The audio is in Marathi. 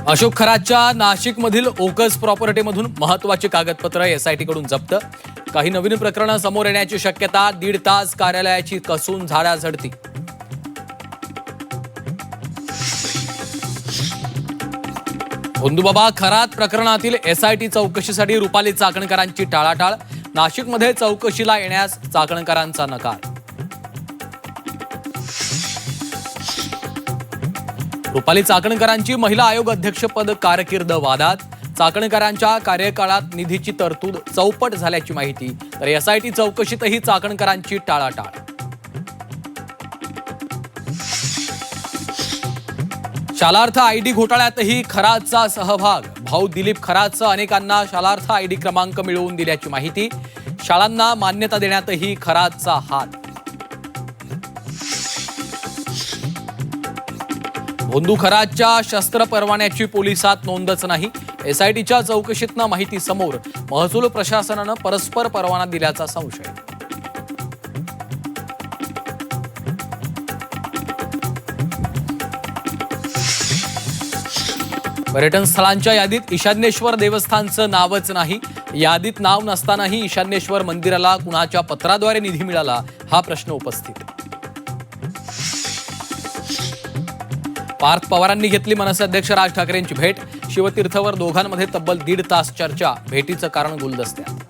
अशोक खरातच्या नाशिकमधील ओकस प्रॉपर्टीमधून महत्त्वाची कागदपत्र एसआयटी कडून जप्त। काही नवीन प्रकरणं समोर येण्याची शक्यता। 1.5 तास कार्यालयाची कसून झाडाझडती। भोंदूबाबा खरात प्रकरणातील एसआयटी चौकशीसाठी रुपाली चाकणकरांची टाळाटाळ। नाशिकमध्ये चौकशीला येण्यास चाकणकरांचा नकार। रुपाली चाकणकरांची महिला आयोग अध्यक्षपद कारकीर्द वादात। चाकणकरांच्या कार्यकाळात निधीची तरतूद चौपट झाल्याची माहिती, तर एसआयटी चौकशीतही चाकणकरांची टाळाटाळ। शालार्थ आयडी घोटाळ्यातही खरातचा सहभाग। भाऊ दिलीप खरातसह अनेकांना शालार्थ आयडी क्रमांक मिळवून दिल्याची माहिती। शाळांना मान्यता देण्यातही खरातचा हात। भोंदू खरातच्या शस्त्र परवान्याची पोलिसात नोंदच नाही। एसआयटीच्या चौकशीतनं माहिती समोर। महसूल प्रशासनानं परस्पर परवाना दिल्याचा संशय। पर्यटन स्थळांच्या यादीत ईशान्येश्वर देवस्थानचं नावच नाही। यादीत नाव नसतानाही ईशान्येश्वर मंदिराला कुणाच्या पत्राद्वारे निधी मिळाला, हा प्रश्न उपस्थित। पार्थ पवारांनी घेतली मनसे अध्यक्ष राज ठाकरेंची भेट। शिवतीर्थवर दोघांमध्ये तब्बल 1.5 तास चर्चा। भेटीचं कारण गुलदस्त्यात।